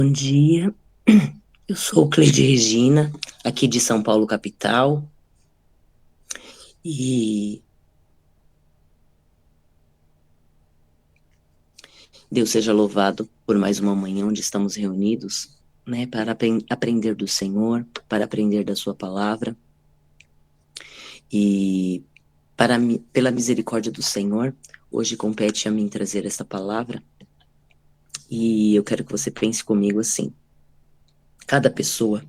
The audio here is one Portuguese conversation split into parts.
Bom dia, eu sou Cleide Regina, aqui de São Paulo, capital, e Deus seja louvado por mais uma manhã onde estamos reunidos, né, para aprender do Senhor, para aprender da Sua palavra, e pela misericórdia do Senhor, hoje compete a mim trazer essa palavra, e eu quero que você pense comigo assim: cada pessoa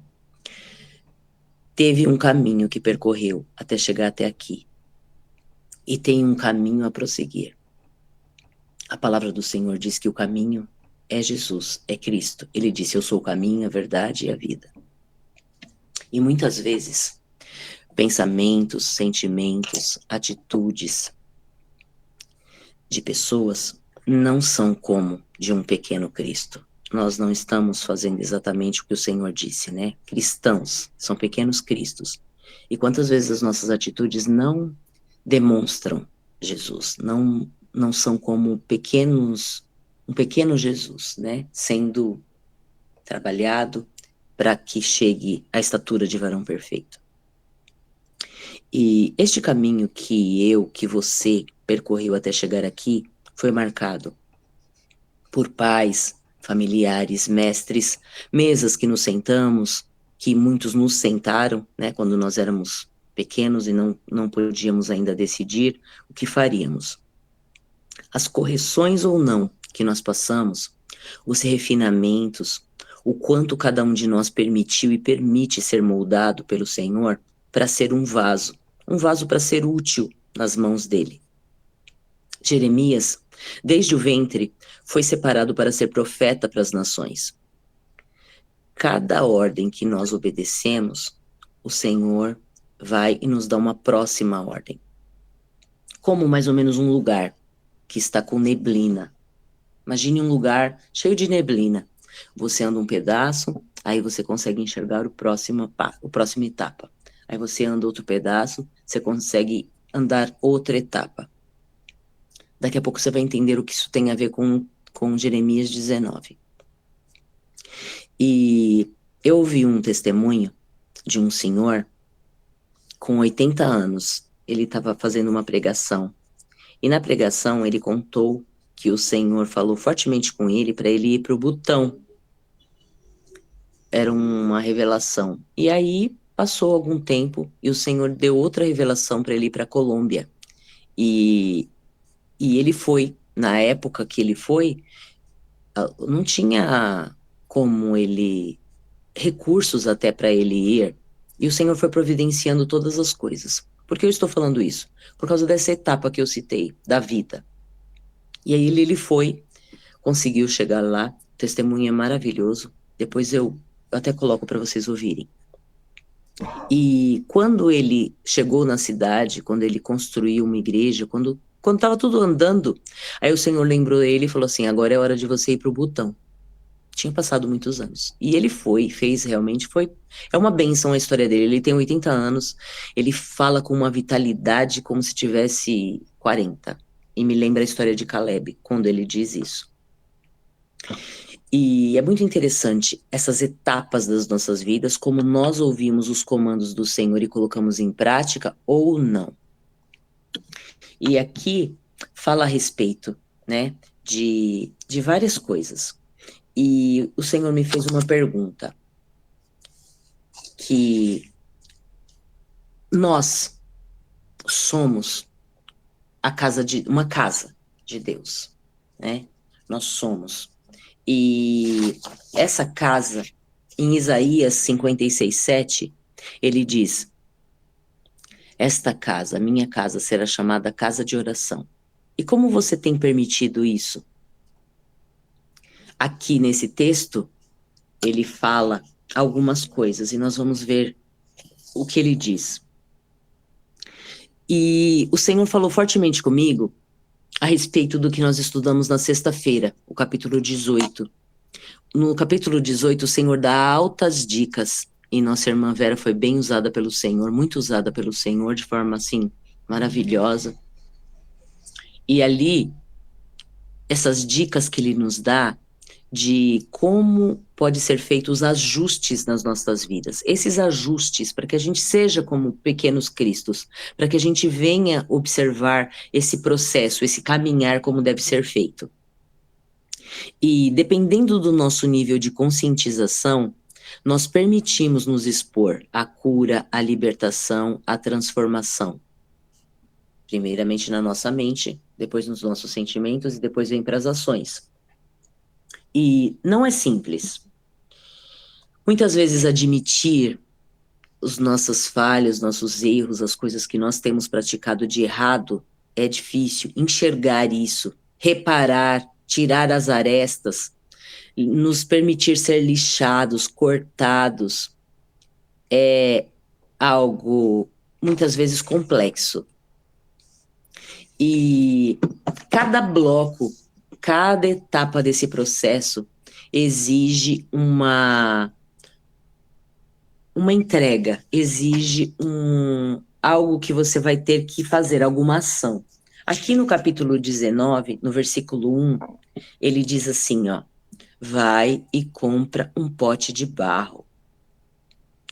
teve um caminho que percorreu até chegar até aqui, e tem um caminho a prosseguir. A palavra do Senhor diz que o caminho é Jesus, é Cristo. Ele disse: Eu sou o caminho, a verdade e a vida. E muitas vezes, pensamentos, sentimentos, atitudes de pessoas não são como de um pequeno Cristo. Nós não estamos fazendo exatamente o que o Senhor disse, né? Cristãos são pequenos cristos. E quantas vezes as nossas atitudes não demonstram Jesus, não são como um pequeno Jesus, né? Sendo trabalhado para que chegue à estatura de varão perfeito. E este caminho que você percorreu até chegar aqui foi marcado por pais, familiares, mestres, mesas que nos sentamos, que muitos nos sentaram, né, quando nós éramos pequenos e não podíamos ainda decidir o que faríamos. As correções ou não que nós passamos, os refinamentos, o quanto cada um de nós permitiu e permite ser moldado pelo Senhor para ser um vaso para ser útil nas mãos dele. Jeremias, desde o ventre, foi separado para ser profeta para as nações. Cada ordem que nós obedecemos, o Senhor vai e nos dá uma próxima ordem. Como mais ou menos um lugar que está com neblina. Imagine um lugar cheio de neblina. Você anda um pedaço, aí você consegue enxergar o próxima etapa. Aí você anda outro pedaço, você consegue andar outra etapa. Daqui a pouco você vai entender o que isso tem a ver com Jeremias 19. E eu ouvi um testemunho de um senhor com 80 anos. Ele estava fazendo uma pregação. E na pregação ele contou que o Senhor falou fortemente com ele para ele ir para o Butão. Era uma revelação. E aí passou algum tempo e o Senhor deu outra revelação para ele ir para a Colômbia. E ele foi. Na época que ele foi, não tinha como ele recursos até para ele ir. E o Senhor foi providenciando todas as coisas. Por que eu estou falando isso? Por causa dessa etapa que eu citei, da vida. E aí ele foi, conseguiu chegar lá, o testemunho é maravilhoso. Depois eu até coloco para vocês ouvirem. E quando ele chegou na cidade, quando ele construiu uma igreja, quando estava tudo andando, aí o Senhor lembrou ele e falou assim: agora é hora de você ir para o Butão. Tinha passado muitos anos. E ele fez realmente, é uma bênção a história dele. Ele tem 80 anos, ele fala com uma vitalidade como se tivesse 40. E me lembra a história de Caleb, quando ele diz isso. E é muito interessante essas etapas das nossas vidas, como nós ouvimos os comandos do Senhor e colocamos em prática ou não. E aqui fala a respeito, né, de várias coisas. E o Senhor me fez uma pergunta, que nós somos uma casa de Deus, né? Nós somos. E essa casa, em Isaías 56:7, ele diz: esta casa, minha casa, será chamada casa de oração. E como você tem permitido isso? Aqui nesse texto, ele fala algumas coisas e nós vamos ver o que ele diz. E o Senhor falou fortemente comigo a respeito do que nós estudamos na sexta-feira, o capítulo 18. No capítulo 18, o Senhor dá altas dicas, e nossa irmã Vera foi bem usada pelo Senhor, muito usada pelo Senhor, de forma, assim, maravilhosa. E ali, essas dicas que ele nos dá, de como pode ser feitos os ajustes nas nossas vidas. Esses ajustes para que a gente seja como pequenos cristos, para que a gente venha observar esse processo, esse caminhar como deve ser feito. E dependendo do nosso nível de conscientização, nós permitimos nos expor à cura, à libertação, à transformação. Primeiramente na nossa mente, depois nos nossos sentimentos e depois vem para as ações. E não é simples. Muitas vezes admitir as nossas falhas, nossos erros, as coisas que nós temos praticado de errado, é difícil. Enxergar isso, reparar, tirar as arestas, nos permitir ser lixados, cortados, é algo muitas vezes complexo. E cada bloco, cada etapa desse processo exige uma entrega, exige algo que você vai ter que fazer, alguma ação. Aqui no capítulo 19, no versículo 1, ele diz assim, ó, vai e compra um pote de barro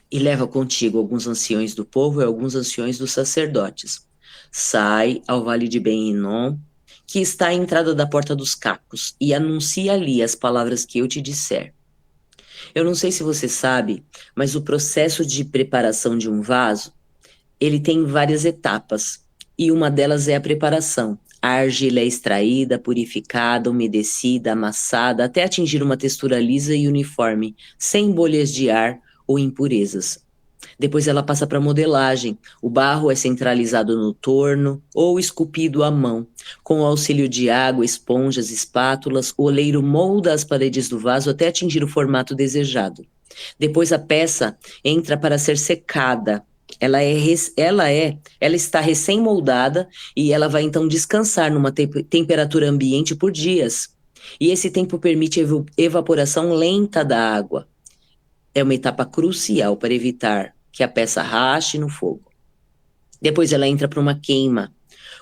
e leva contigo alguns anciões do povo e alguns anciões dos sacerdotes. Sai ao vale de Ben-Hinom, que está à entrada da porta dos cacos, e anuncia ali as palavras que eu te disser. Eu não sei se você sabe, mas o processo de preparação de um vaso, ele tem várias etapas, e uma delas é a preparação. A argila é extraída, purificada, umedecida, amassada, até atingir uma textura lisa e uniforme, sem bolhas de ar ou impurezas. Depois ela passa para modelagem. O barro é centralizado no torno ou esculpido à mão. Com o auxílio de água, esponjas, espátulas, o oleiro molda as paredes do vaso até atingir o formato desejado. Depois a peça entra para ser secada. Ela está recém-moldada e ela vai então descansar numa temperatura ambiente por dias. E esse tempo permite evaporação lenta da água. É uma etapa crucial para evitar que a peça rache no fogo. Depois ela entra para uma queima.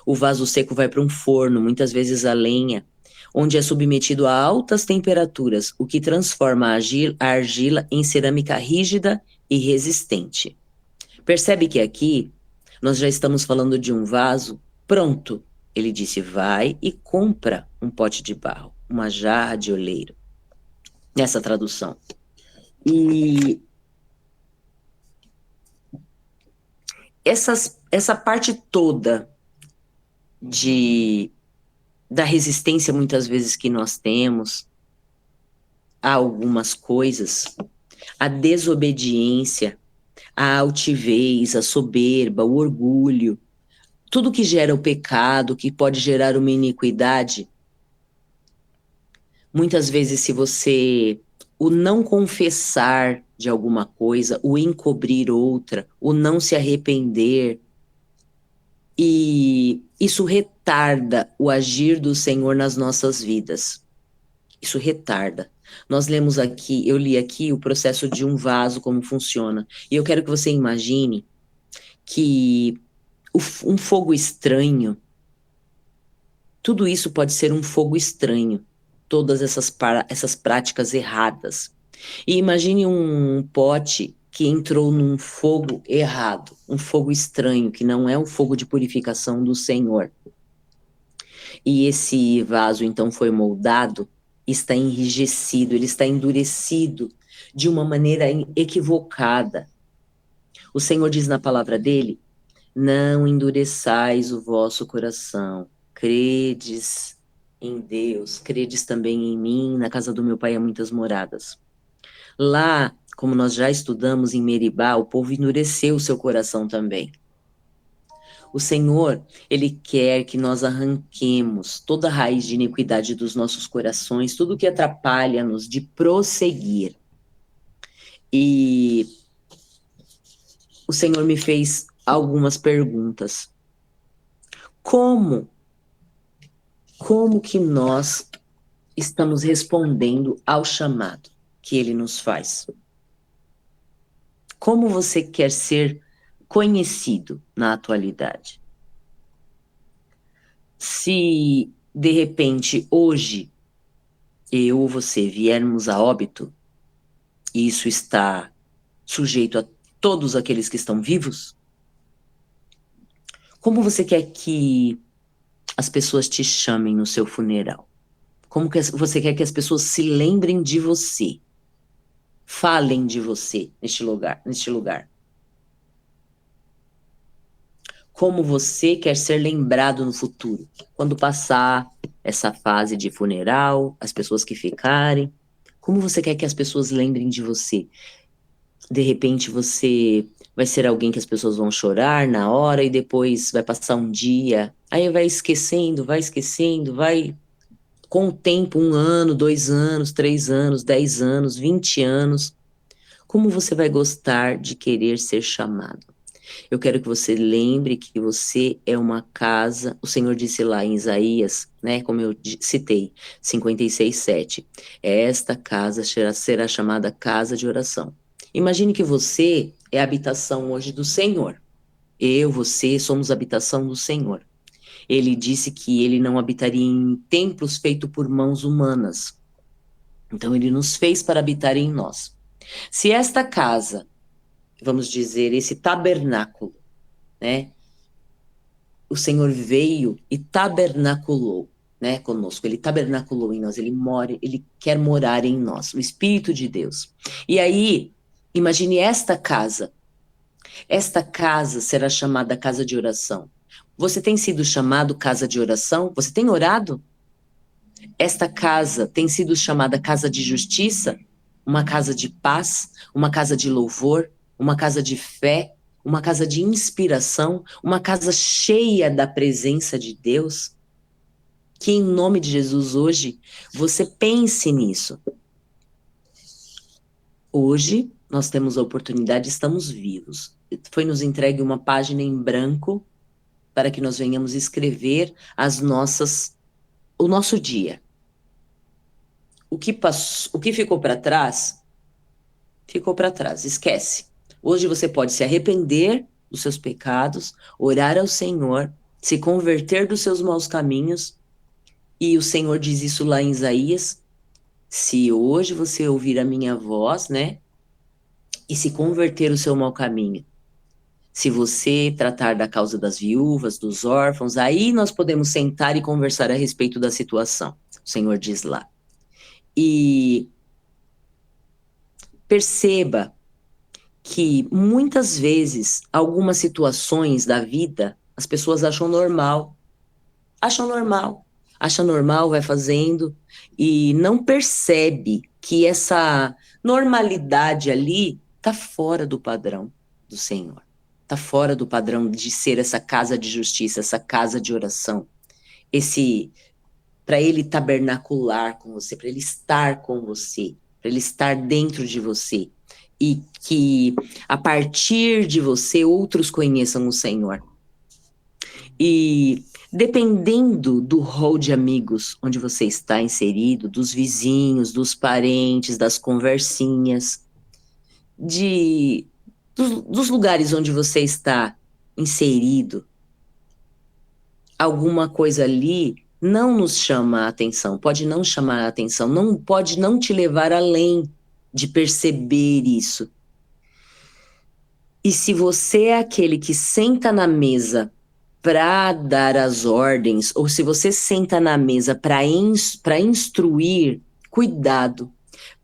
O vaso seco vai para um forno, muitas vezes a lenha, onde é submetido a altas temperaturas, o que transforma a argila em cerâmica rígida e resistente. Percebe que aqui nós já estamos falando de um vaso pronto. Ele disse, vai e compra um pote de barro, uma jarra de oleiro. Nessa tradução. E essa parte toda da resistência, muitas vezes, que nós temos a algumas coisas, a desobediência, a altivez, a soberba, o orgulho, tudo que gera o pecado, que pode gerar uma iniquidade, muitas vezes, se você o não confessar de alguma coisa, o encobrir outra, o não se arrepender, e isso retarda o agir do Senhor nas nossas vidas. Isso retarda. Nós lemos aqui, eu li aqui o processo de um vaso, como funciona. E eu quero que você imagine que um fogo estranho, tudo isso pode ser um fogo estranho. Todas essas práticas erradas. E imagine um pote que entrou num fogo errado, um fogo estranho, que não é o fogo de purificação do Senhor. E esse vaso, então, foi moldado, está enrijecido, ele está endurecido de uma maneira equivocada. O Senhor diz na palavra dele, não endureçais o vosso coração, credes em Deus, credes também em mim, na casa do meu pai há muitas moradas. Lá, como nós já estudamos em Meribá, o povo endureceu o seu coração também. O Senhor, Ele quer que nós arranquemos toda a raiz de iniquidade dos nossos corações, tudo que atrapalha-nos de prosseguir. E o Senhor me fez algumas perguntas. Como que nós estamos respondendo ao chamado que Ele nos faz? Como você quer ser conhecido na atualidade? Se, de repente, hoje, eu ou você viermos a óbito, e isso está sujeito a todos aqueles que estão vivos, como você quer que as pessoas te chamem no seu funeral? Como que você quer que as pessoas se lembrem de você? Falem de você neste lugar, neste lugar. Como você quer ser lembrado no futuro? Quando passar essa fase de funeral, as pessoas que ficarem, como você quer que as pessoas lembrem de você? De repente você vai ser alguém que as pessoas vão chorar na hora e depois vai passar um dia, aí vai esquecendo, vai com o tempo, 1 ano, 2 anos, 3 anos, 10 anos, 20 anos. Como você vai gostar de querer ser chamado? Eu quero que você lembre que você é uma casa. O Senhor disse lá em Isaías, né, como eu citei, 56:7. Esta casa será chamada casa de oração. Imagine que você é a habitação hoje do Senhor. Eu, você, somos a habitação do Senhor. Ele disse que ele não habitaria em templos feitos por mãos humanas. Então, ele nos fez para habitar em nós. Se esta casa, vamos dizer, esse tabernáculo, né? O Senhor veio e tabernaculou, né, conosco. Ele tabernaculou em nós, ele mora, ele quer morar em nós, o Espírito de Deus. E aí, imagine esta casa. Esta casa será chamada casa de oração. Você tem sido chamado casa de oração? Você tem orado? Esta casa tem sido chamada casa de justiça, uma casa de paz, uma casa de louvor, uma casa de fé, uma casa de inspiração, uma casa cheia da presença de Deus. Que em nome de Jesus hoje você pense nisso. Hoje nós temos a oportunidade, estamos vivos. Foi nos entregue uma página em branco para que nós venhamos escrever o nosso dia. O que passou, o que ficou para trás, ficou para trás, esquece. Hoje você pode se arrepender dos seus pecados, orar ao Senhor, se converter dos seus maus caminhos, e o Senhor diz isso lá em Isaías: se hoje você ouvir a minha voz, né, e se converter o seu mau caminho, se você tratar da causa das viúvas, dos órfãos, aí nós podemos sentar e conversar a respeito da situação. O Senhor diz lá. E perceba que muitas vezes, algumas situações da vida, as pessoas acham normal, vai fazendo e não percebe que essa normalidade ali está fora do padrão do Senhor. Está fora do padrão de ser essa casa de justiça, essa casa de oração. Esse para ele tabernacular com você, para ele estar com você, para ele estar dentro de você e que a partir de você outros conheçam o Senhor. E dependendo do rol de amigos onde você está inserido, dos vizinhos, dos parentes, das conversinhas, dos lugares onde você está inserido, alguma coisa ali não nos chama a atenção, pode não chamar a atenção, não pode não te levar além de perceber isso. E se você é aquele que senta na mesa para dar as ordens, ou se você senta na mesa para instruir, cuidado,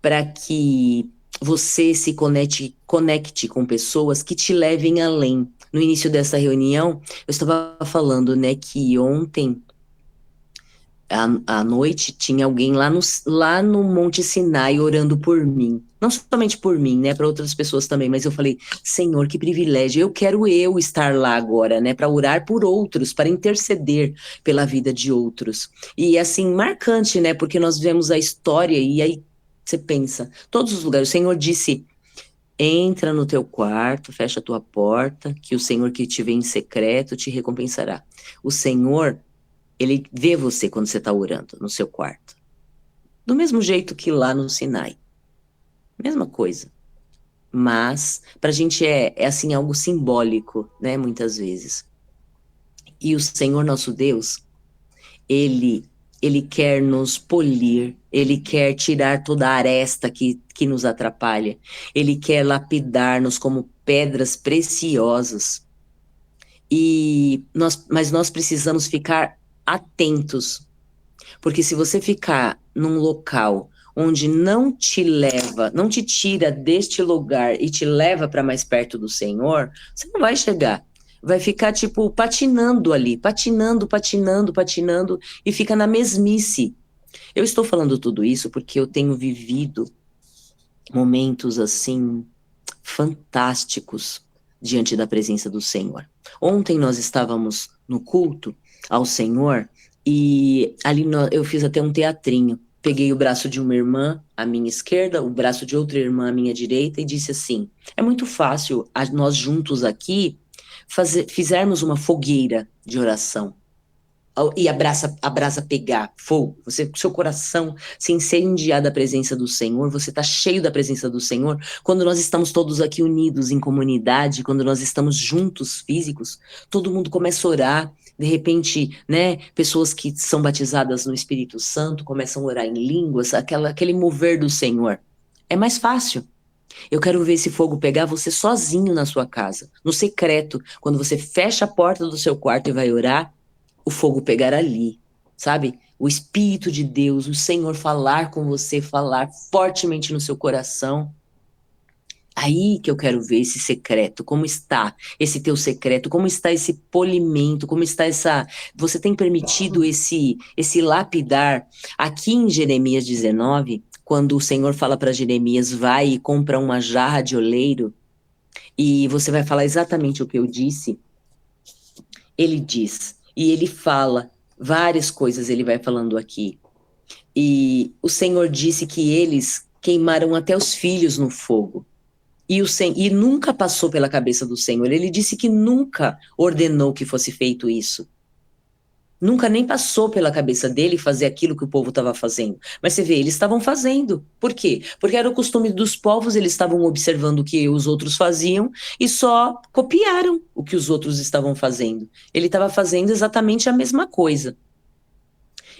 para que você se conecte com pessoas que te levem além. No início dessa reunião, eu estava falando, né, que ontem à noite tinha alguém lá no Monte Sinai orando por mim. Não somente por mim, né, para outras pessoas também, mas eu falei, Senhor, que privilégio, eu quero estar lá agora, né, para orar por outros, para interceder pela vida de outros. E assim, marcante, né, porque nós vemos a história e aí você pensa, todos os lugares, o Senhor disse, entra no teu quarto, fecha a tua porta, que o Senhor que te vê em secreto te recompensará. O Senhor, ele vê você quando você está orando no seu quarto. Do mesmo jeito que lá no Sinai. Mesma coisa. Mas, para a gente é assim, algo simbólico, né? Muitas vezes. E o Senhor nosso Deus, ele Ele quer nos polir, ele quer tirar toda a aresta que nos atrapalha, ele quer lapidar-nos como pedras preciosas. Mas nós precisamos ficar atentos, porque se você ficar num local onde não te leva, não te tira deste lugar e te leva para mais perto do Senhor, você não vai chegar. Vai ficar, tipo, patinando ali, patinando, patinando, patinando, e fica na mesmice. Eu estou falando tudo isso porque eu tenho vivido momentos, assim, fantásticos diante da presença do Senhor. Ontem nós estávamos no culto ao Senhor e ali eu fiz até um teatrinho. Peguei o braço de uma irmã à minha esquerda, o braço de outra irmã à minha direita e disse assim: é muito fácil nós juntos aqui fizermos uma fogueira de oração e a brasa pegar fogo, seu coração se incendiar da presença do Senhor, você está cheio da presença do Senhor, quando nós estamos todos aqui unidos em comunidade, quando nós estamos juntos físicos, todo mundo começa a orar, de repente, né, pessoas que são batizadas no Espírito Santo começam a orar em línguas, aquele mover do Senhor. É mais fácil. Eu quero ver esse fogo pegar você sozinho na sua casa, no secreto, quando você fecha a porta do seu quarto e vai orar, o fogo pegar ali, sabe? O Espírito de Deus, o Senhor falar com você, falar fortemente no seu coração. Aí que eu quero ver esse secreto, como está esse teu secreto, como está esse polimento, como está essa... Você tem permitido esse lapidar? Aqui em Jeremias 19, quando o Senhor fala para Jeremias, vai e compra uma jarra de oleiro, e você vai falar exatamente o que eu disse, ele diz, e ele fala várias coisas, ele vai falando aqui. E o Senhor disse que eles queimaram até os filhos no fogo. E nunca passou pela cabeça do Senhor. Ele disse que nunca ordenou que fosse feito isso. Nunca nem passou pela cabeça dele fazer aquilo que o povo estava fazendo. Mas você vê, eles estavam fazendo. Por quê? Porque era o costume dos povos, eles estavam observando o que os outros faziam e só copiaram o que os outros estavam fazendo. Ele estava fazendo exatamente a mesma coisa.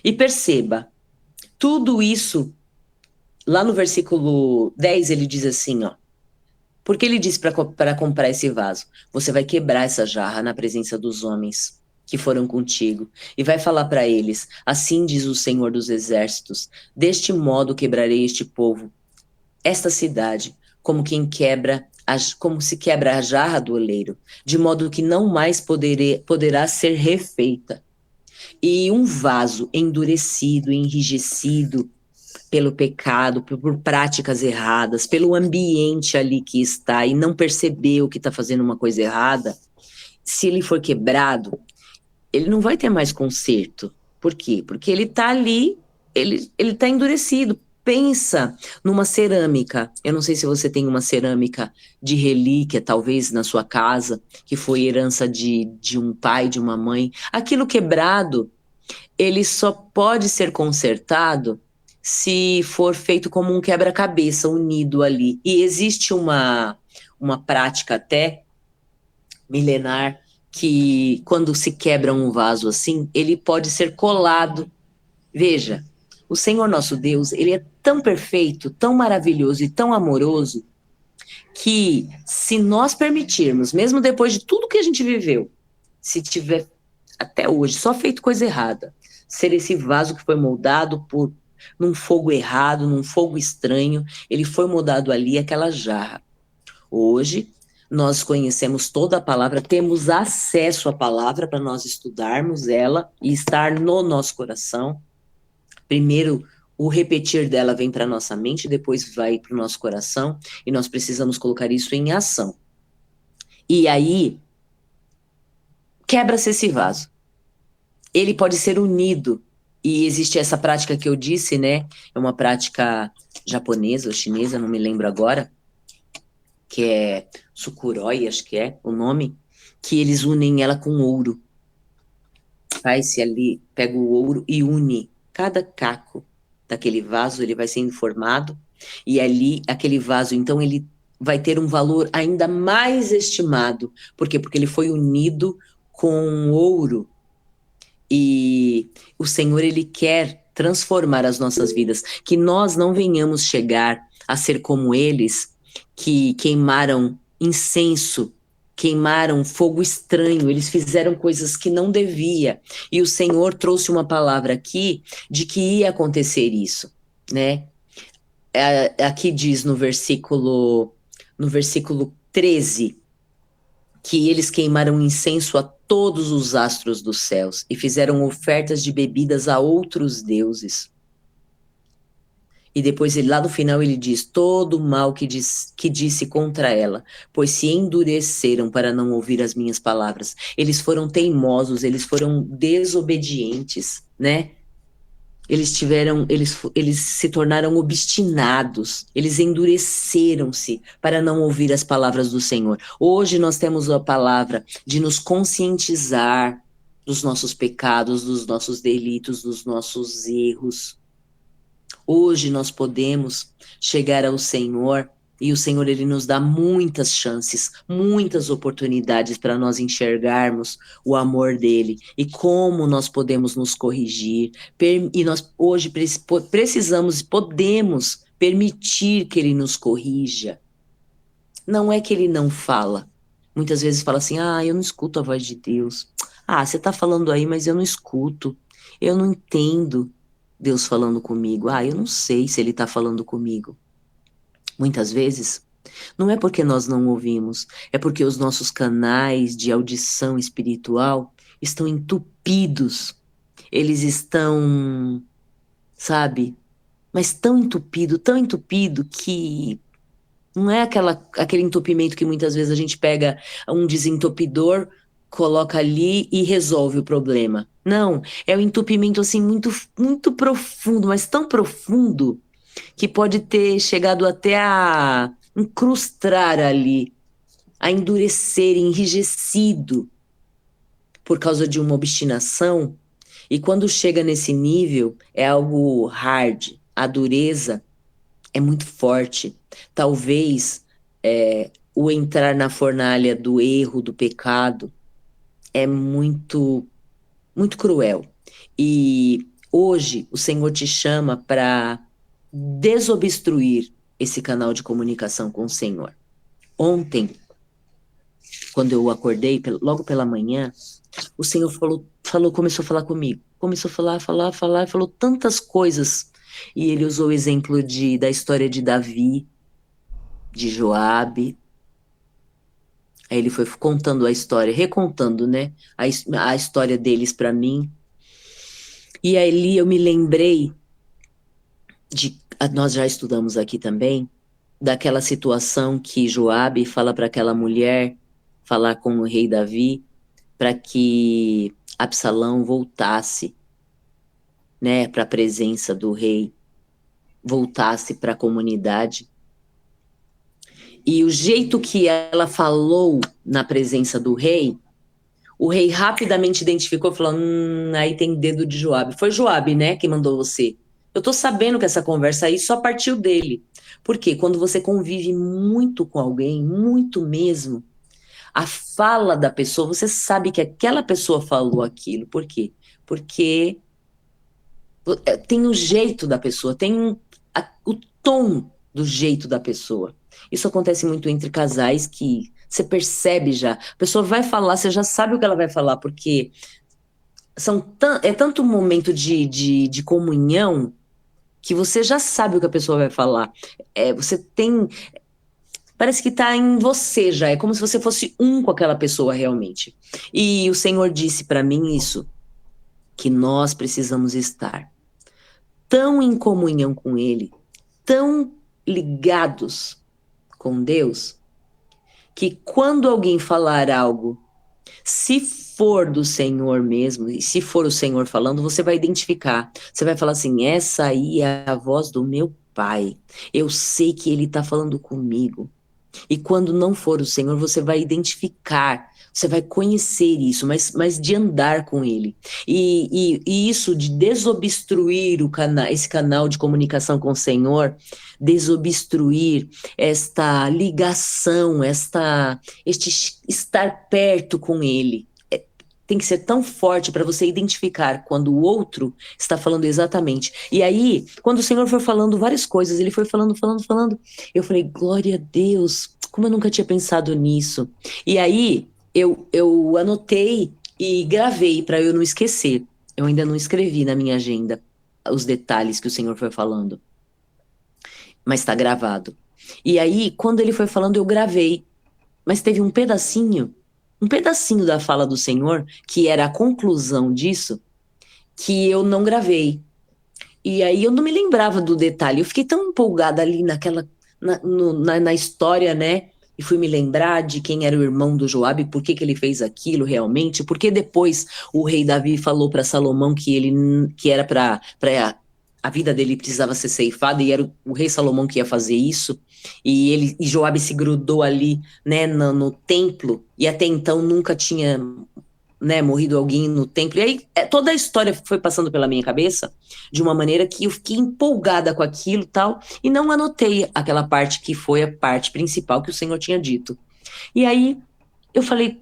E perceba, tudo isso, lá no versículo 10, ele diz assim, ó. Porque ele diz para comprar esse vaso, você vai quebrar essa jarra na presença dos homens que foram contigo, e vai falar para eles, assim diz o Senhor dos Exércitos, deste modo quebrarei este povo, esta cidade, como se quebra a jarra do oleiro, de modo que não mais poderá ser refeita. E um vaso endurecido, enrijecido pelo pecado, por práticas erradas, pelo ambiente ali que está e não percebeu que está fazendo uma coisa errada, se ele for quebrado, ele não vai ter mais conserto. Por quê? Porque ele está ali, ele está endurecido. Pensa numa cerâmica. Eu não sei se você tem uma cerâmica de relíquia, talvez na sua casa, que foi herança de um pai, de uma mãe. Aquilo quebrado, ele só pode ser consertado se for feito como um quebra-cabeça unido ali. E existe uma prática até milenar que quando se quebra um vaso assim, ele pode ser colado. Veja, o Senhor nosso Deus, ele é tão perfeito, tão maravilhoso e tão amoroso que se nós permitirmos, mesmo depois de tudo que a gente viveu, se tiver até hoje só feito coisa errada, ser esse vaso que foi moldado num fogo errado, num fogo estranho, ele foi moldado ali, aquela jarra. Hoje, nós conhecemos toda a palavra, temos acesso à palavra para nós estudarmos ela e estar no nosso coração. Primeiro, o repetir dela vem para nossa mente, depois vai para o nosso coração, e nós precisamos colocar isso em ação. E aí, quebra-se esse vaso. Ele pode ser unido, e existe essa prática que eu disse, né? É uma prática japonesa ou chinesa, não me lembro agora, que é Sukuroi, acho que é o nome, que eles unem ela com ouro. Faz-se ali, pega o ouro e une cada caco daquele vaso, ele vai sendo formado, e ali, aquele vaso, então, ele vai ter um valor ainda mais estimado. Por quê? Porque ele foi unido com ouro. E o Senhor, Ele quer transformar as nossas vidas, que nós não venhamos chegar a ser como eles, que queimaram incenso, queimaram fogo estranho, eles fizeram coisas que não devia. E o Senhor trouxe uma palavra aqui de que ia acontecer isso, né? Aqui diz no versículo 13, que eles queimaram incenso a todos os astros dos céus e fizeram ofertas de bebidas a outros deuses. E depois, lá no final, ele diz: todo o mal que disse contra ela, pois se endureceram para não ouvir as minhas palavras. Eles foram teimosos, eles foram desobedientes, né? Eles se tornaram obstinados, eles endureceram-se para não ouvir as palavras do Senhor. Hoje nós temos a palavra de nos conscientizar dos nossos pecados, dos nossos delitos, dos nossos erros. Hoje nós podemos chegar ao Senhor e o Senhor, ele nos dá muitas chances, muitas oportunidades para nós enxergarmos o amor dele e como nós podemos nos corrigir. E nós hoje precisamos e podemos permitir que ele nos corrija. Não é que ele não fala. Muitas vezes fala assim: ah, eu não escuto a voz de Deus. Ah, você está falando aí, mas eu não escuto. Eu não entendo Deus falando comigo. Ah, eu não sei se ele está falando comigo. Muitas vezes, não é porque nós não ouvimos, é porque os nossos canais de audição espiritual estão entupidos. Eles estão, sabe, mas tão entupido que não é aquele entupimento que muitas vezes a gente pega um desentupidor, coloca ali e resolve o problema. Não, é um entupimento assim muito, muito profundo, mas tão profundo que pode ter chegado até a incrustar ali, a endurecer, enrijecido por causa de uma obstinação. E quando chega nesse nível, é algo hard, a dureza é muito forte. Talvez o entrar na fornalha do erro, do pecado, é muito, muito cruel. E hoje o Senhor te chama para desobstruir esse canal de comunicação com o Senhor. Ontem, quando eu acordei, logo pela manhã, o Senhor começou a falar comigo. Começou a falar, falou tantas coisas. E ele usou o exemplo da história de Davi, de Joabe. Aí ele foi contando a história, recontando, né, a história deles para mim. E ali eu me lembrei nós já estudamos aqui também, daquela situação que Joabe fala para aquela mulher falar com o rei Davi para que Absalão voltasse, né, para a presença do rei, voltasse para a comunidade. E o jeito que ela falou na presença do rei, o rei rapidamente identificou e falou: aí tem dedo de Joabe. Foi Joabe, né, que mandou você. Eu tô sabendo que essa conversa aí só partiu dele. Porque quando você convive muito com alguém, muito mesmo, a fala da pessoa, você sabe que aquela pessoa falou aquilo. Por quê? Porque tem o jeito da pessoa, tem o tom do jeito da pessoa. Isso acontece muito entre casais que você percebe já. A pessoa vai falar, você já sabe o que ela vai falar, porque é tanto momento de comunhão que você já sabe o que a pessoa vai falar. Você tem. Parece que está em você já, é como se você fosse um com aquela pessoa realmente. E o Senhor disse para mim isso, que nós precisamos estar tão em comunhão com Ele, tão ligados com Deus, que quando alguém falar algo, se for do Senhor mesmo, e se for o Senhor falando, você vai identificar. Você vai falar assim: essa aí é a voz do meu Pai. Eu sei que Ele está falando comigo. E quando não for o Senhor, você vai identificar, você vai conhecer isso, mas de andar com Ele. E isso de desobstruir esse canal de comunicação com o Senhor, desobstruir esta ligação, este estar perto com Ele. tem que ser tão forte para você identificar quando o outro está falando exatamente. E aí, quando o Senhor foi falando várias coisas, ele foi falando, falando, falando, eu falei, glória a Deus, como eu nunca tinha pensado nisso. E aí, eu anotei e gravei para eu não esquecer. Eu ainda não escrevi na minha agenda os detalhes que o Senhor foi falando, mas está gravado. E aí, quando ele foi falando, eu gravei, mas teve um pedacinho da fala do Senhor, que era a conclusão disso, que eu não gravei. E aí eu não me lembrava do detalhe. Eu fiquei tão empolgada ali na história, né? E fui me lembrar de quem era o irmão do Joabe, por que que ele fez aquilo realmente, porque depois o rei Davi falou para Salomão que era para a vida dele precisava ser ceifada e era o rei Salomão que ia fazer isso. E Joabe se grudou ali, né, no templo e até então nunca tinha, né, morrido alguém no templo. E aí toda a história foi passando pela minha cabeça de uma maneira que eu fiquei empolgada com aquilo tal, e não anotei aquela parte que foi a parte principal que o Senhor tinha dito. E aí eu falei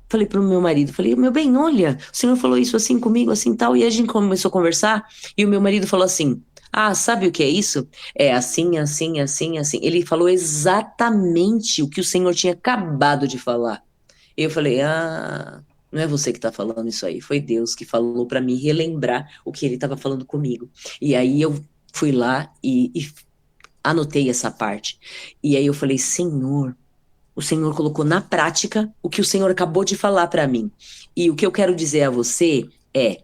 para o meu marido, falei, meu bem, olha, o Senhor falou isso assim comigo, assim tal, e a gente começou a conversar, e o meu marido falou assim, ah, sabe o que é isso? É assim, assim, assim, assim. Ele falou exatamente o que o Senhor tinha acabado de falar. Eu falei, ah, não é você que está falando isso aí, foi Deus que falou para mim relembrar o que ele estava falando comigo. E aí eu fui lá e anotei essa parte. E aí eu falei, Senhor, o Senhor colocou na prática o que o Senhor acabou de falar para mim. E o que eu quero dizer a você é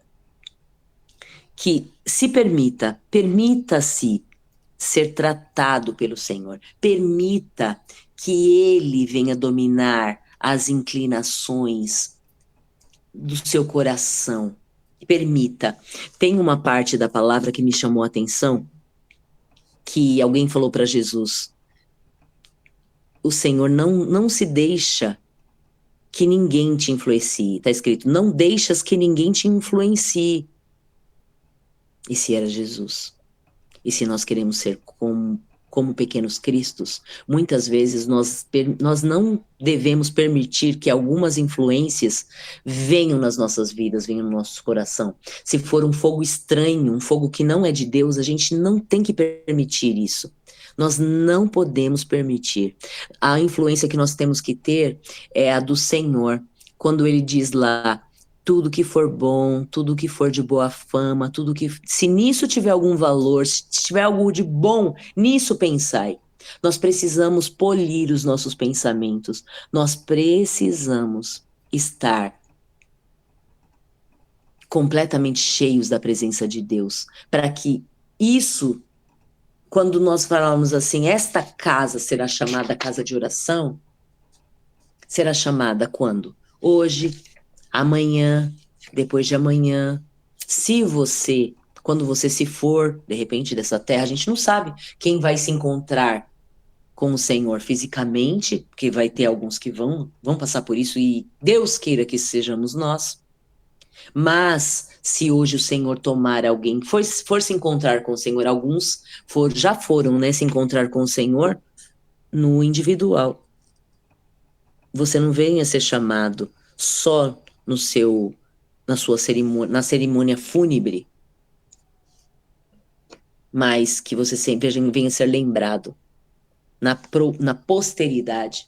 que se permita, permita-se ser tratado pelo Senhor. Permita que Ele venha dominar as inclinações do seu coração. Permita. Tem uma parte da palavra que me chamou a atenção, que alguém falou para Jesus: o Senhor não se deixa que ninguém te influencie. Está escrito: não deixas que ninguém te influencie. E se era Jesus? E se nós queremos ser como pequenos cristos, muitas vezes nós não devemos permitir que algumas influências venham nas nossas vidas, venham no nosso coração. Se for um fogo estranho, um fogo que não é de Deus, a gente não tem que permitir isso. Nós não podemos permitir. A influência que nós temos que ter é a do Senhor. Quando ele diz lá, tudo que for bom, tudo que for de boa fama, tudo que, se nisso tiver algum valor, se tiver algo de bom, nisso pensai. Nós precisamos polir os nossos pensamentos. Nós precisamos estar completamente cheios da presença de Deus, para que isso, quando nós falamos assim, esta casa será chamada casa de oração, será chamada quando? Hoje, amanhã, depois de amanhã. Se você, quando você se for, de repente, dessa terra, a gente não sabe quem vai se encontrar com o Senhor fisicamente, porque vai ter alguns que vão passar por isso, e Deus queira que sejamos nós. Mas se hoje o Senhor tomar alguém, for se encontrar com o Senhor, alguns já foram, né, se encontrar com o Senhor no individual. Você não venha ser chamado só na sua cerimônia, na cerimônia fúnebre, mas que você sempre venha ser lembrado na posteridade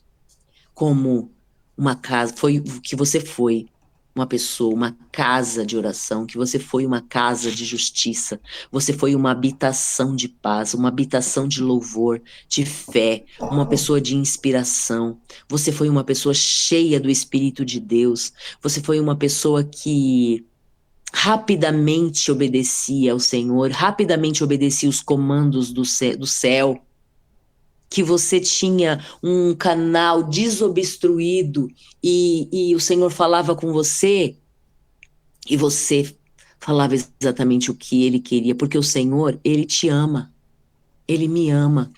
como uma casa, foi o que você foi, uma pessoa, uma casa de oração, que você foi uma casa de justiça, você foi uma habitação de paz, uma habitação de louvor, de fé, uma pessoa de inspiração, você foi uma pessoa cheia do Espírito de Deus, você foi uma pessoa que rapidamente obedecia ao Senhor, rapidamente obedecia os comandos do céu, que você tinha um canal desobstruído e o Senhor falava com você e você falava exatamente o que ele queria, porque o Senhor, ele te ama, ele me ama.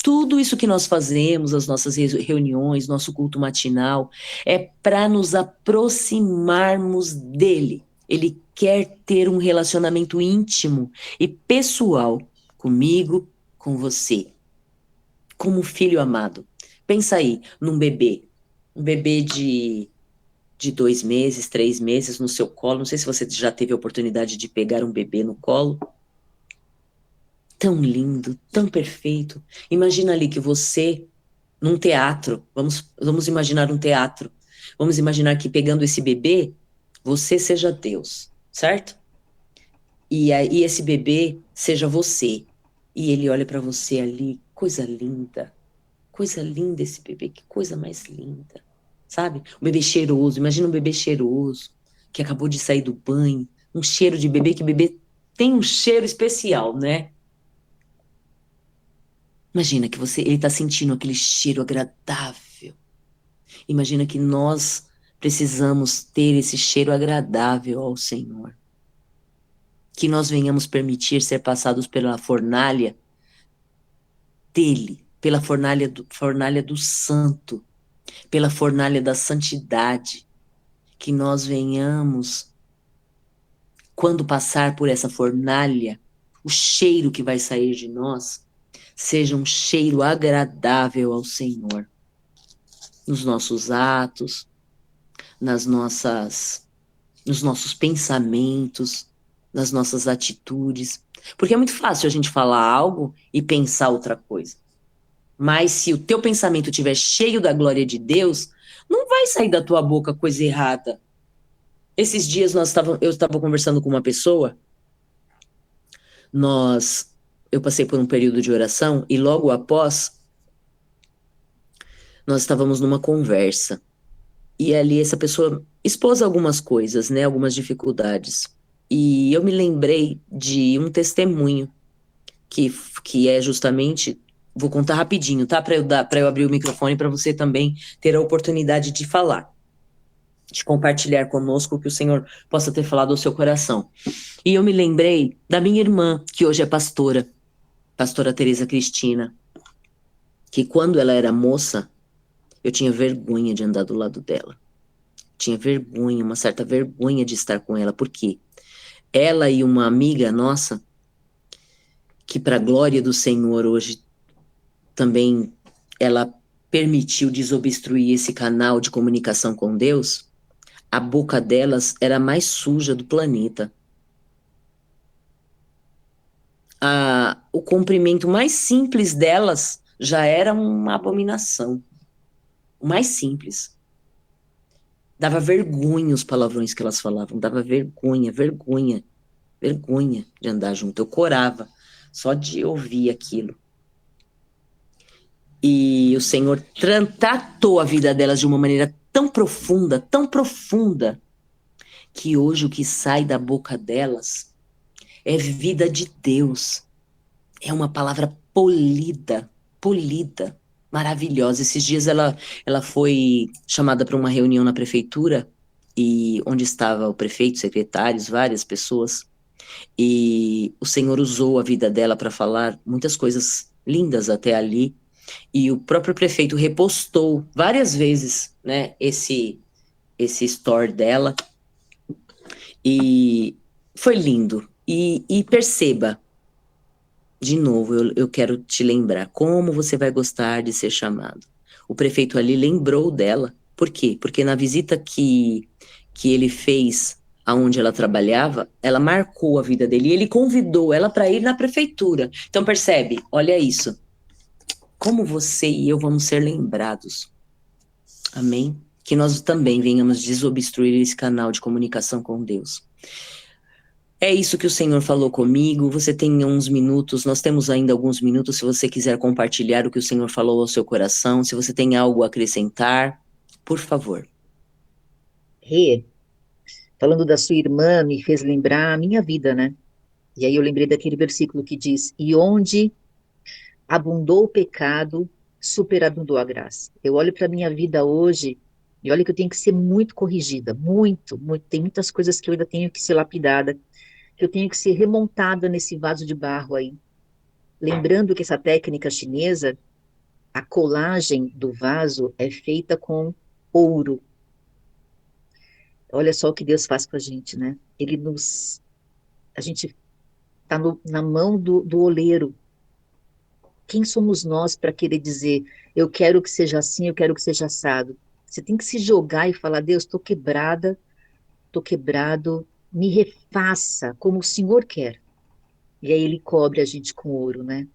Tudo isso que nós fazemos, as nossas reuniões, nosso culto matinal, é para nos aproximarmos dele. Ele quer ter um relacionamento íntimo e pessoal comigo, com você, como filho amado. Pensa aí num bebê, um bebê de de 2 meses, 3 meses no seu colo. Não sei se você já teve a oportunidade de pegar um bebê no colo. Tão lindo, tão perfeito. Imagina ali que você, num teatro, vamos imaginar um teatro. Vamos imaginar que pegando esse bebê, você seja Deus, certo? E aí esse bebê seja você. E ele olha para você ali, coisa linda esse bebê, que coisa mais linda, sabe? Um bebê cheiroso, imagina um bebê cheiroso, que acabou de sair do banho, um cheiro de bebê, que bebê tem um cheiro especial, né? Imagina que ele está sentindo aquele cheiro agradável. Imagina que nós precisamos ter esse cheiro agradável ao Senhor. Que nós venhamos permitir ser passados pela fornalha dele, pela fornalha do santo, pela fornalha da santidade. Que nós venhamos, quando passar por essa fornalha, o cheiro que vai sair de nós seja um cheiro agradável ao Senhor. Nos nossos atos, nas nossas, nos nossos pensamentos, nas nossas atitudes. Porque é muito fácil a gente falar algo e pensar outra coisa. Mas se o teu pensamento estiver cheio da glória de Deus, não vai sair da tua boca coisa errada. Esses dias eu estava conversando com uma pessoa, eu passei por um período de oração e logo após nós estávamos numa conversa. E ali essa pessoa expôs algumas coisas, né, algumas dificuldades. E eu me lembrei de um testemunho que, que é justamente, vou contar rapidinho, tá? Para eu abrir o microfone para você também ter a oportunidade de falar, de compartilhar conosco o que o Senhor possa ter falado ao seu coração. E eu me lembrei da minha irmã, que hoje é pastora, pastora Tereza Cristina, que quando ela era moça, eu tinha vergonha de andar do lado dela. Tinha vergonha, uma certa vergonha de estar com ela, porque ela e uma amiga nossa, que para a glória do Senhor hoje também ela permitiu desobstruir esse canal de comunicação com Deus, a boca delas era a mais suja do planeta. O comprimento mais simples delas já era uma abominação. O mais simples. Dava vergonha os palavrões que elas falavam, dava vergonha, vergonha, vergonha de andar junto. Eu corava só de ouvir aquilo. E o Senhor tratou a vida delas de uma maneira tão profunda, que hoje o que sai da boca delas é vida de Deus. É uma palavra polida, polida, maravilhosa. Esses dias ela foi chamada para uma reunião na prefeitura, e onde estava o prefeito, secretários, várias pessoas, e o Senhor usou a vida dela para falar muitas coisas lindas até ali, e o próprio prefeito repostou várias vezes, né, esse story dela, e foi lindo. E perceba, de novo, eu quero te lembrar como você vai gostar de ser chamado. O prefeito ali lembrou dela. Por quê? Porque na visita que ele fez aonde ela trabalhava, ela marcou a vida dele e ele convidou ela para ir na prefeitura. Então percebe, olha isso. Como você e eu vamos ser lembrados. Amém? Que nós também venhamos desobstruir esse canal de comunicação com Deus. É isso que o Senhor falou comigo. Você tem uns minutos, nós temos ainda alguns minutos, se você quiser compartilhar o que o Senhor falou ao seu coração, se você tem algo a acrescentar, por favor. Rê, falando da sua irmã, me fez lembrar a minha vida, né? E aí eu lembrei daquele versículo que diz: E onde abundou o pecado, superabundou a graça. Eu olho para a minha vida hoje e olho que eu tenho que ser muito corrigida, muito, muito. Tem muitas coisas que eu ainda tenho que ser lapidada, que eu tenho que ser remontada nesse vaso de barro aí. Lembrando que essa técnica chinesa, a colagem do vaso é feita com ouro. Olha só o que Deus faz com a gente, né? A gente está na mão do oleiro. Quem somos nós para querer dizer, eu quero que seja assim, eu quero que seja assado? Você tem que se jogar e falar: Deus, estou quebrada, estou quebrado, me refaça como o Senhor quer. E aí ele cobre a gente com ouro, né?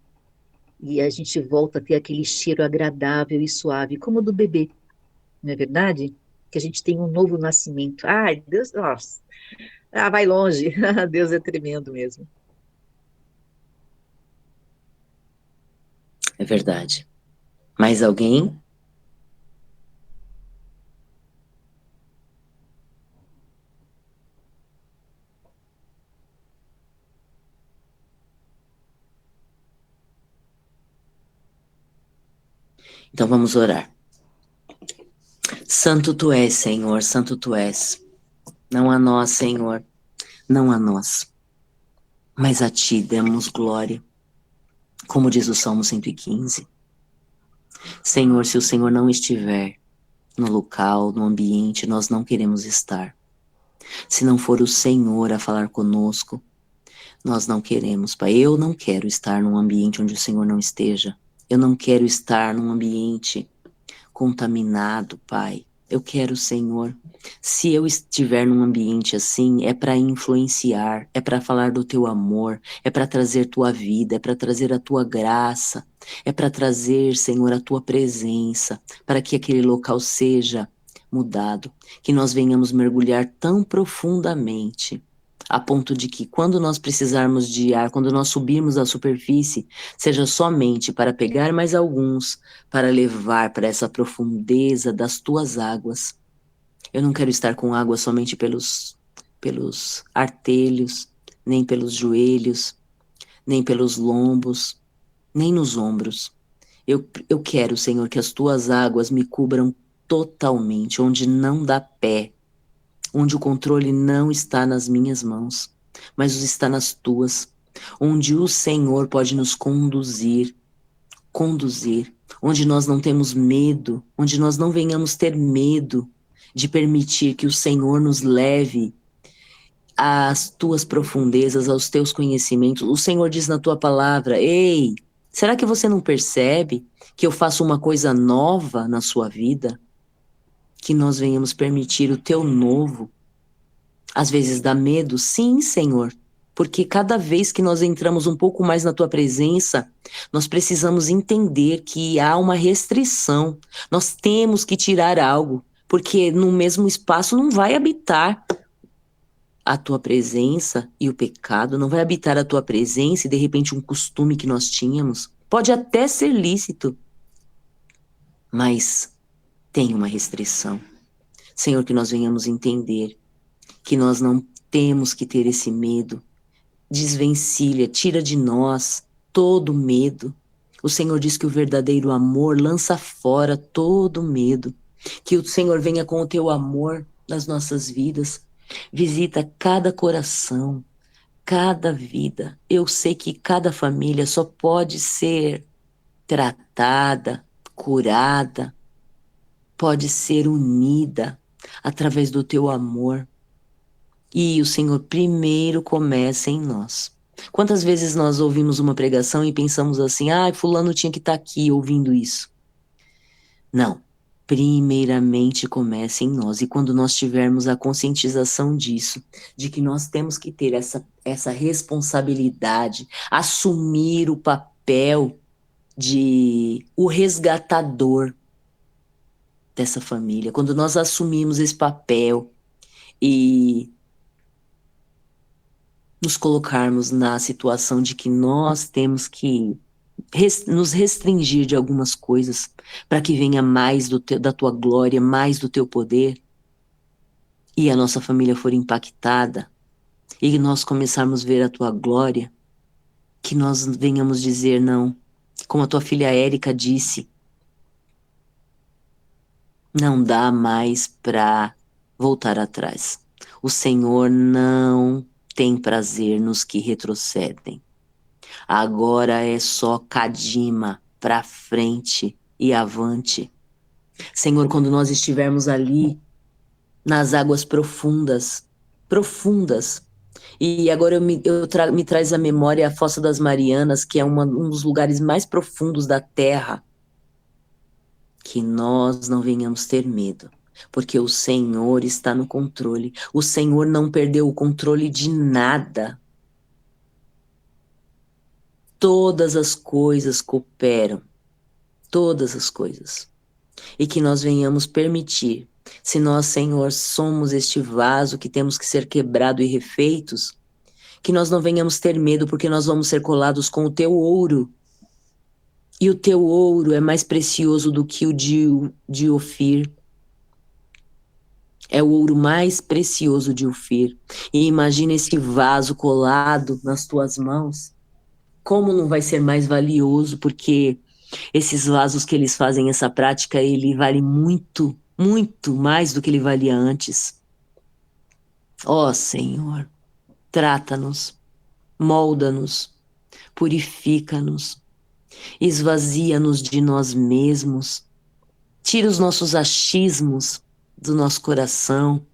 E a gente volta a ter aquele cheiro agradável e suave, como o do bebê, não é verdade? Que a gente tem um novo nascimento. Ai, Deus, nossa, vai longe. Deus é tremendo mesmo. É verdade. Mais alguém? Então vamos orar. Santo tu és, Senhor, santo tu és. Não a nós, Senhor, não a nós, mas a ti demos glória, como diz o Salmo 115. Senhor, se o Senhor não estiver no local, no ambiente, nós não queremos estar. Se não for o Senhor a falar conosco, nós não queremos, Pai. Eu não quero estar num ambiente onde o Senhor não esteja. Eu não quero estar num ambiente contaminado, Pai. Eu quero, Senhor, se eu estiver num ambiente assim, é para influenciar, é para falar do teu amor, é para trazer tua vida, é para trazer a tua graça, é para trazer, Senhor, a tua presença, para que aquele local seja mudado, que nós venhamos mergulhar tão profundamente a ponto de que quando nós precisarmos de ar, quando nós subirmos à superfície, seja somente para pegar mais alguns, para levar para essa profundeza das tuas águas. Eu não quero estar com água somente pelos artelhos, nem pelos joelhos, nem pelos lombos, nem nos ombros. Eu quero, Senhor, que as tuas águas me cubram totalmente, onde não dá pé, onde o controle não está nas minhas mãos, mas está nas tuas, onde o Senhor pode nos conduzir, onde nós não temos medo, onde nós não venhamos ter medo de permitir que o Senhor nos leve às tuas profundezas, aos teus conhecimentos. O Senhor diz na tua palavra: ei, será que você não percebe que eu faço uma coisa nova na sua vida? Que nós venhamos permitir o teu novo. Às vezes dá medo, sim, Senhor, porque cada vez que nós entramos um pouco mais na tua presença, nós precisamos entender que há uma restrição. Nós temos que tirar algo, porque no mesmo espaço não vai habitar a tua presença e o pecado, não vai habitar a tua presença e de repente um costume que nós tínhamos. Pode até ser lícito, mas tem uma restrição. Senhor, que nós venhamos entender que nós não temos que ter esse medo. Desvencilha, tira de nós todo medo. O Senhor diz que o verdadeiro amor lança fora todo medo. Que o Senhor venha com o teu amor nas nossas vidas. Visita cada coração, cada vida. Eu sei que cada família só pode ser tratada, curada, pode ser unida através do teu amor. E o Senhor primeiro começa em nós. Quantas vezes nós ouvimos uma pregação e pensamos assim: ah, fulano tinha que estar aqui ouvindo isso. Não. Primeiramente começa em nós. E quando nós tivermos a conscientização disso, de que nós temos que ter essa responsabilidade, assumir o papel de o resgatador dessa família, quando nós assumimos esse papel e nos colocarmos na situação de que nós temos que nos restringir de algumas coisas para que venha mais da tua glória, mais do teu poder, e a nossa família for impactada, e nós começarmos a ver a tua glória, que nós venhamos dizer não, como a tua filha Érica disse, não dá mais para voltar atrás. O Senhor não tem prazer nos que retrocedem. Agora é só cadima para frente e avante. Senhor, quando nós estivermos ali nas águas profundas, profundas, e agora me traz à memória a Fossa das Marianas, que é um dos lugares mais profundos da Terra, que nós não venhamos ter medo, porque o Senhor está no controle. O Senhor não perdeu o controle de nada. Todas as coisas cooperam, todas as coisas. E que nós venhamos permitir, se nós, Senhor, somos este vaso que temos que ser quebrado e refeitos, que nós não venhamos ter medo, porque nós vamos ser colados com o teu ouro. E o teu ouro é mais precioso do que o de Ofir. É o ouro mais precioso de Ofir. E imagina esse vaso colado nas tuas mãos. Como não vai ser mais valioso? Porque esses vasos que eles fazem essa prática, ele vale muito, muito mais do que ele valia antes. Ó Senhor, trata-nos, molda-nos, purifica-nos, esvazia-nos de nós mesmos, tira os nossos achismos do nosso coração,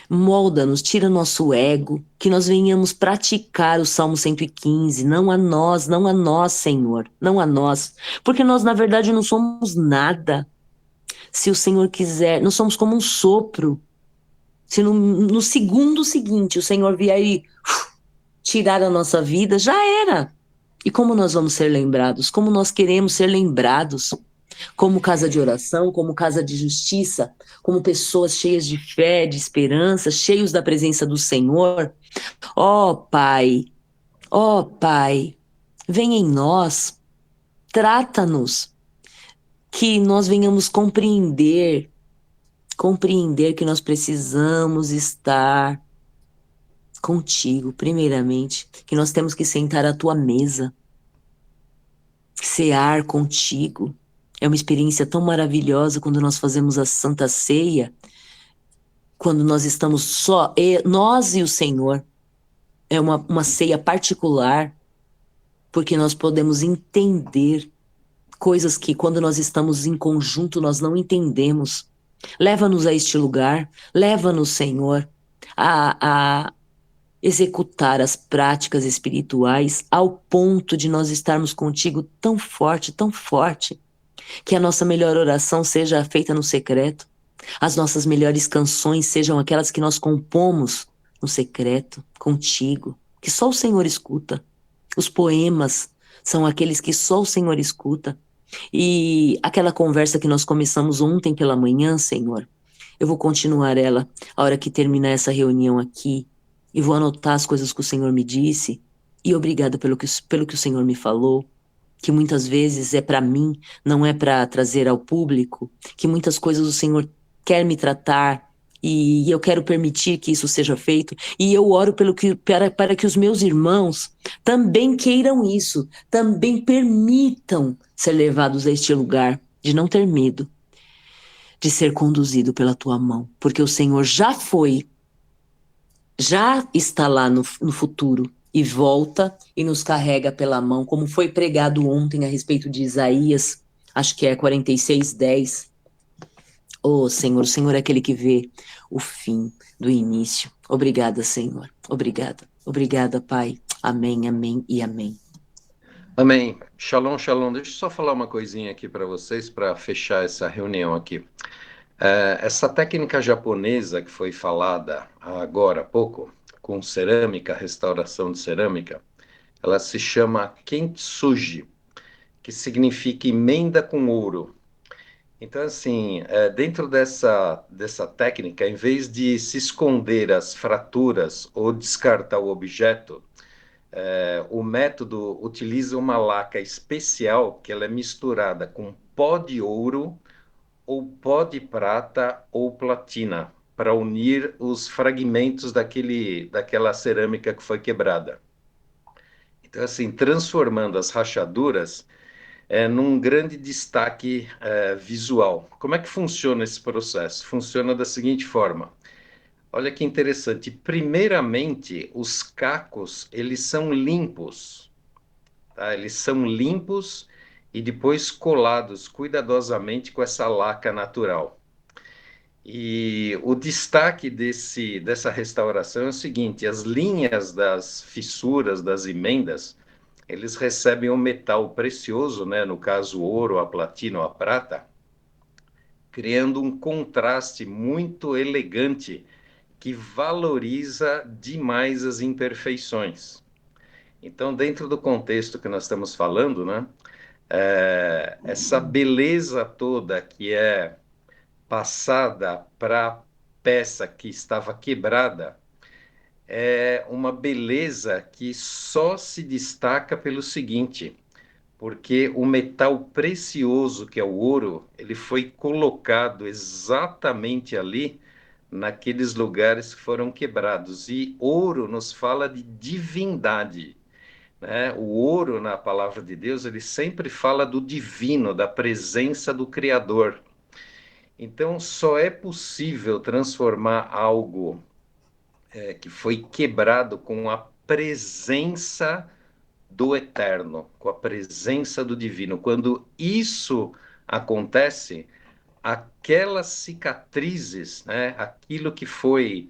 molda-nos, tira nosso ego, que nós venhamos praticar o Salmo 115, não a nós, Senhor, não a nós, porque nós, na verdade, não somos nada. Se o Senhor quiser, nós somos como um sopro. Se no segundo seguinte o Senhor vier e tirar a nossa vida, já era. E como nós vamos ser lembrados? Como nós queremos ser lembrados? Como casa de oração, como casa de justiça, como pessoas cheias de fé, de esperança, cheios da presença do Senhor. Ó Pai, vem em nós, trata-nos, que nós venhamos compreender que nós precisamos estar contigo, primeiramente, que nós temos que sentar à tua mesa, cear contigo. É uma experiência tão maravilhosa quando nós fazemos a Santa Ceia, quando nós estamos só, nós e o Senhor. É uma ceia particular, porque nós podemos entender coisas que quando nós estamos em conjunto nós não entendemos. Leva-nos a este lugar, leva-nos, Senhor, a executar as práticas espirituais ao ponto de nós estarmos contigo tão forte, que a nossa melhor oração seja feita no secreto, as nossas melhores canções sejam aquelas que nós compomos no secreto, contigo, que só o Senhor escuta. Os poemas são aqueles que só o Senhor escuta. E aquela conversa que nós começamos ontem pela manhã, Senhor, eu vou continuar ela a hora que terminar essa reunião aqui e vou anotar as coisas que o Senhor me disse e obrigada pelo que o Senhor me falou, que muitas vezes é para mim, não é para trazer ao público, que muitas coisas o Senhor quer me tratar e eu quero permitir que isso seja feito e eu oro para que os meus irmãos também queiram isso, também permitam ser levados a este lugar de não ter medo, de ser conduzido pela tua mão, porque o Senhor já está lá no futuro e volta e nos carrega pela mão, como foi pregado ontem a respeito de Isaías, acho que é 46:10. Oh, Senhor, o Senhor é aquele que vê o fim do início. Obrigada, Senhor. Obrigada. Obrigada, Pai. Amém, amém e amém. Amém. Shalom, shalom. Deixa eu só falar uma coisinha aqui para vocês, para fechar essa reunião aqui. Essa técnica japonesa que foi falada agora há pouco, com cerâmica, restauração de cerâmica, ela se chama Kintsugi, que significa emenda com ouro. Então, assim, dentro dessa técnica, em vez de se esconder as fraturas ou descartar o objeto, o método utiliza uma laca especial que ela é misturada com pó de ouro ou pó de prata ou platina para unir os fragmentos daquela cerâmica que foi quebrada. Então, assim, transformando as rachaduras num grande destaque visual. Como é que funciona esse processo? Funciona da seguinte forma. Olha que interessante. Primeiramente, os cacos, eles são limpos, tá? Eles são limpos e depois colados cuidadosamente com essa laca natural. E o destaque dessa restauração é o seguinte: as linhas das fissuras, das emendas, eles recebem um metal precioso, né? No caso, o ouro, a platina ou a prata, criando um contraste muito elegante que valoriza demais as imperfeições. Então, dentro do contexto que nós estamos falando, né, essa beleza toda que é passada para a peça que estava quebrada é uma beleza que só se destaca pelo seguinte: porque o metal precioso que é o ouro, ele foi colocado exatamente ali, naqueles lugares que foram quebrados. E ouro nos fala de divindade, né? O ouro, na palavra de Deus, ele sempre fala do divino, da presença do Criador. Então, só é possível transformar algo que foi quebrado com a presença do eterno, com a presença do divino. Quando isso acontece, aquelas cicatrizes, né, aquilo que foi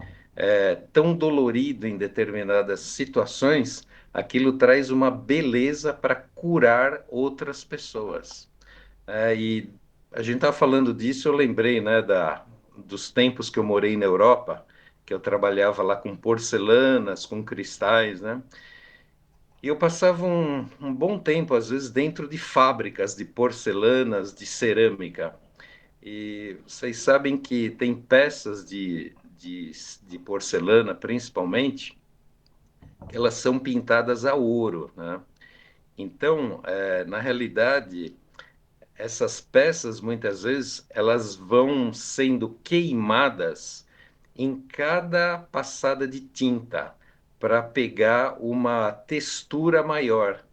tão dolorido em determinadas situações, aquilo traz uma beleza para curar outras pessoas. E a gente estava falando disso, eu lembrei, né, dos tempos que eu morei na Europa, que eu trabalhava lá com porcelanas, com cristais, né? E eu passava um bom tempo, às vezes, dentro de fábricas de porcelanas, de cerâmica. E vocês sabem que tem peças de porcelana, principalmente, que elas são pintadas a ouro, né? Então, na realidade, essas peças, muitas vezes, elas vão sendo queimadas em cada passada de tinta para pegar uma textura maior.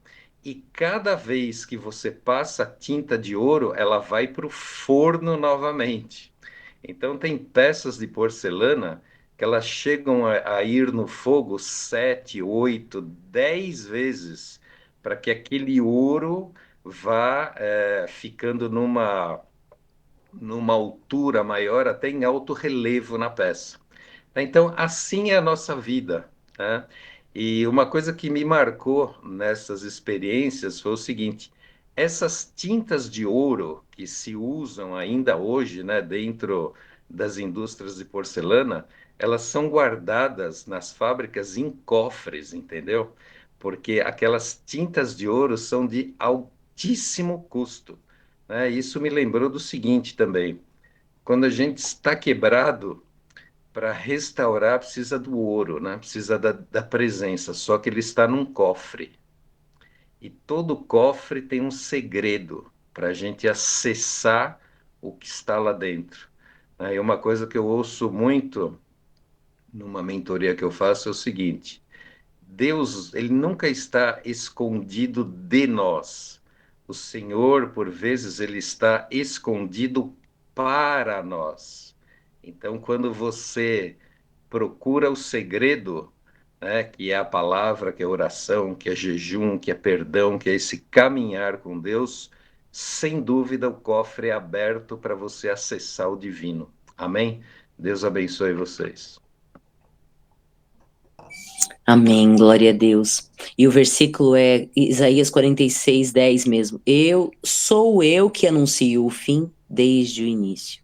E cada vez que você passa tinta de ouro, ela vai para o forno novamente. Então, tem peças de porcelana que elas chegam a ir no fogo 7, 8, 10 vezes para que aquele ouro vá ficando numa altura maior, até em alto relevo na peça. Então, assim é a nossa vida, né? E uma coisa que me marcou nessas experiências foi o seguinte: essas tintas de ouro que se usam ainda hoje, né, dentro das indústrias de porcelana, elas são guardadas nas fábricas em cofres, entendeu? Porque aquelas tintas de ouro são de altíssimo custo, né? Isso me lembrou do seguinte também: quando a gente está quebrado, para restaurar precisa do ouro, né? Precisa da presença, só que ele está num cofre. E todo cofre tem um segredo para a gente acessar o que está lá dentro. E uma coisa que eu ouço muito numa mentoria que eu faço é o seguinte: Deus, ele nunca está escondido de nós. O Senhor, por vezes, ele está escondido para nós. Então, quando você procura o segredo, né, que é a palavra, que é a oração, que é jejum, que é perdão, que é esse caminhar com Deus, sem dúvida o cofre é aberto para você acessar o divino. Amém? Deus abençoe vocês. Amém, glória a Deus. E o versículo é Isaías 46:10 mesmo. Sou eu que anuncio o fim desde o início.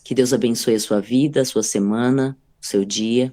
Que Deus abençoe a sua vida, a sua semana, o seu dia.